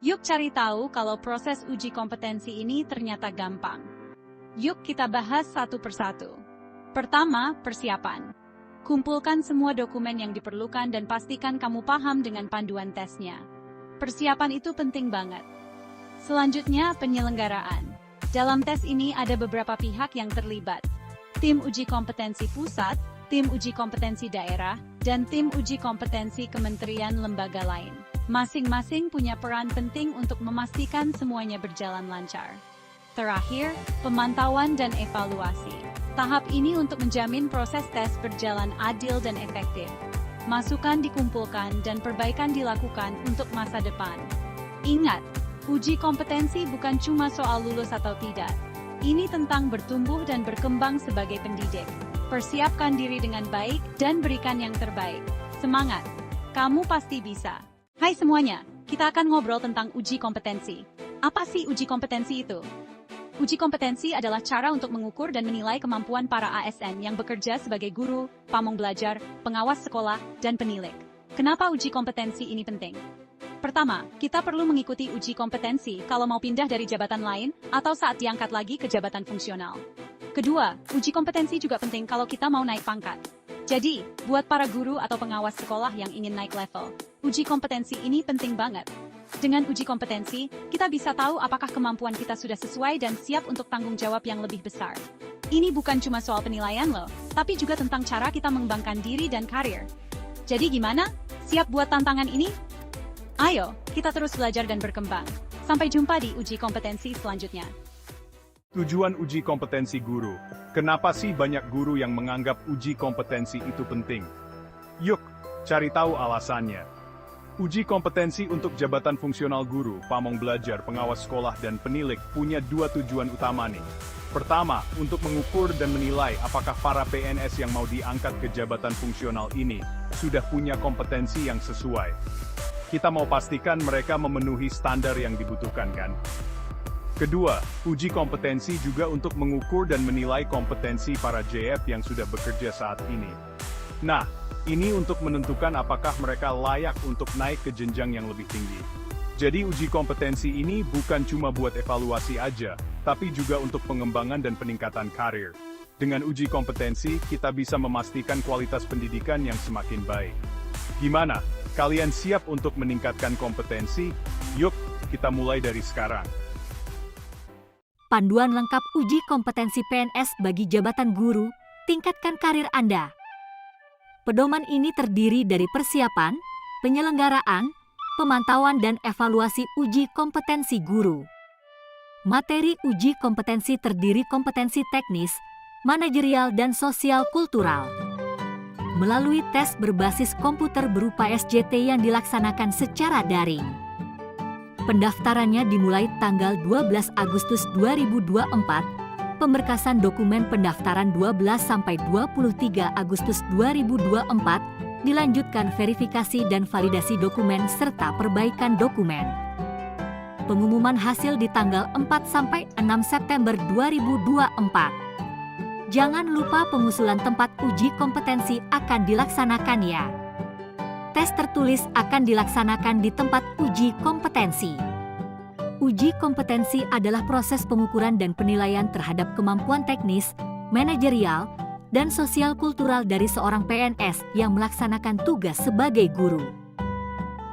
Yuk cari tahu kalau proses uji kompetensi ini ternyata gampang. Yuk kita bahas satu persatu. Pertama, persiapan. Kumpulkan semua dokumen yang diperlukan dan pastikan kamu paham dengan panduan tesnya. Persiapan itu penting banget. Selanjutnya, penyelenggaraan. Dalam tes ini ada beberapa pihak yang terlibat. Tim uji kompetensi pusat, tim uji kompetensi daerah, dan tim uji kompetensi kementerian lembaga lain. Masing-masing punya peran penting untuk memastikan semuanya berjalan lancar. Terakhir, pemantauan dan evaluasi. Tahap ini untuk menjamin proses tes berjalan adil dan efektif. Masukan dikumpulkan dan perbaikan dilakukan untuk masa depan. Ingat, uji kompetensi bukan cuma soal lulus atau tidak. Ini tentang bertumbuh dan berkembang sebagai pendidik. Persiapkan diri dengan baik dan berikan yang terbaik. Semangat! Kamu pasti bisa. Hai semuanya, kita akan ngobrol tentang uji kompetensi. Apa sih uji kompetensi itu? Uji kompetensi adalah cara untuk mengukur dan menilai kemampuan para ASN yang bekerja sebagai guru, pamong belajar, pengawas sekolah, dan penilik. Kenapa uji kompetensi ini penting? Pertama, kita perlu mengikuti uji kompetensi kalau mau pindah dari jabatan lain atau saat diangkat lagi ke jabatan fungsional. Kedua, uji kompetensi juga penting kalau kita mau naik pangkat. Jadi, buat para guru atau pengawas sekolah yang ingin naik level, uji kompetensi ini penting banget. Dengan uji kompetensi, kita bisa tahu apakah kemampuan kita sudah sesuai dan siap untuk tanggung jawab yang lebih besar. Ini bukan cuma soal penilaian loh, tapi juga tentang cara kita mengembangkan diri dan karir. Jadi gimana? Siap buat tantangan ini? Ayo, kita terus belajar dan berkembang. Sampai jumpa di uji kompetensi selanjutnya. Tujuan uji kompetensi guru. Kenapa sih banyak guru yang menganggap uji kompetensi itu penting? Yuk, cari tahu alasannya. Uji kompetensi untuk jabatan fungsional guru, pamong belajar, pengawas sekolah, dan penilik punya dua tujuan utama nih. Pertama, untuk mengukur dan menilai apakah para PNS yang mau diangkat ke jabatan fungsional ini sudah punya kompetensi yang sesuai. Kita mau pastikan mereka memenuhi standar yang dibutuhkan kan? Kedua, uji kompetensi juga untuk mengukur dan menilai kompetensi para JF yang sudah bekerja saat ini. Nah, ini untuk menentukan apakah mereka layak untuk naik ke jenjang yang lebih tinggi. Jadi uji kompetensi ini bukan cuma buat evaluasi aja, tapi juga untuk pengembangan dan peningkatan karir. Dengan uji kompetensi, kita bisa memastikan kualitas pendidikan yang semakin baik. Gimana? Kalian siap untuk meningkatkan kompetensi? Yuk, kita mulai dari sekarang. Panduan lengkap uji kompetensi PNS bagi jabatan guru, tingkatkan karir Anda. Pedoman ini terdiri dari persiapan, penyelenggaraan, pemantauan dan evaluasi uji kompetensi guru. Materi uji kompetensi terdiri kompetensi teknis, manajerial dan sosial kultural. Melalui tes berbasis komputer berupa SJT yang dilaksanakan secara daring. Pendaftarannya dimulai tanggal 12 Agustus 2024, pemberkasan dokumen pendaftaran 12-23 Agustus 2024, dilanjutkan verifikasi dan validasi dokumen serta perbaikan dokumen. Pengumuman hasil di tanggal 4-6 September 2024. Jangan lupa pengusulan tempat uji kompetensi akan dilaksanakan ya. Tes tertulis akan dilaksanakan di tempat uji kompetensi. Uji kompetensi adalah proses pengukuran dan penilaian terhadap kemampuan teknis, manajerial, dan sosial kultural dari seorang PNS yang melaksanakan tugas sebagai guru.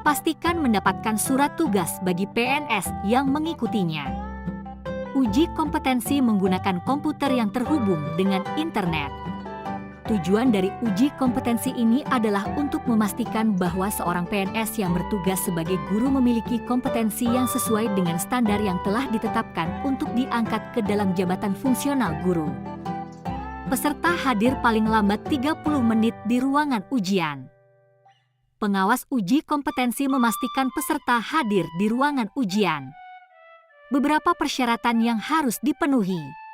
Pastikan mendapatkan surat tugas bagi PNS yang mengikutinya. Uji kompetensi menggunakan komputer yang terhubung dengan internet. Tujuan dari uji kompetensi ini adalah untuk memastikan bahwa seorang PNS yang bertugas sebagai guru memiliki kompetensi yang sesuai dengan standar yang telah ditetapkan untuk diangkat ke dalam jabatan fungsional guru. Peserta hadir paling lambat 30 menit di ruangan ujian. Pengawas uji kompetensi memastikan peserta hadir di ruangan ujian. Beberapa persyaratan yang harus dipenuhi.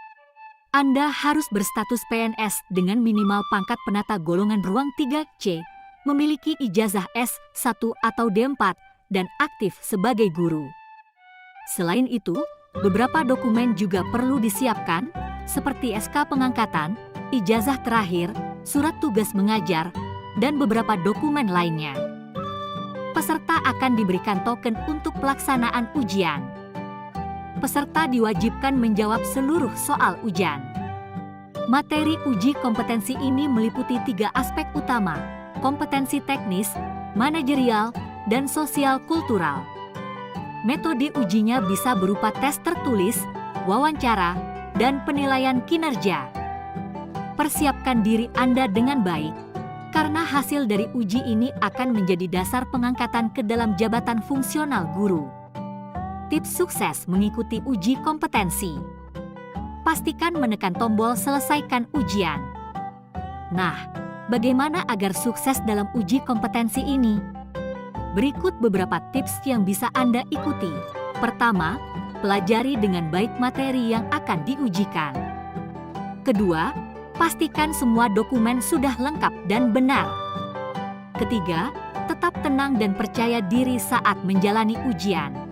Anda harus berstatus PNS dengan minimal pangkat penata golongan ruang 3C, memiliki ijazah S1 atau D4, dan aktif sebagai guru. Selain itu, beberapa dokumen juga perlu disiapkan, seperti SK pengangkatan, ijazah terakhir, surat tugas mengajar, dan beberapa dokumen lainnya. peserta akan diberikan token untuk pelaksanaan ujian. Peserta diwajibkan menjawab seluruh soal ujian. Materi uji kompetensi ini meliputi 3 aspek utama: kompetensi teknis, manajerial, dan sosial kultural. Metode ujinya bisa berupa tes tertulis, wawancara, dan penilaian kinerja. Persiapkan diri Anda dengan baik, karena hasil dari uji ini akan menjadi dasar pengangkatan ke dalam jabatan fungsional guru. Tips sukses mengikuti uji kompetensi. Pastikan menekan tombol selesaikan ujian. Nah, bagaimana agar sukses dalam uji kompetensi ini? Berikut beberapa tips yang bisa Anda ikuti. Pertama, pelajari dengan baik materi yang akan diujikan. Kedua, pastikan semua dokumen sudah lengkap dan benar. Ketiga, tetap tenang dan percaya diri saat menjalani ujian.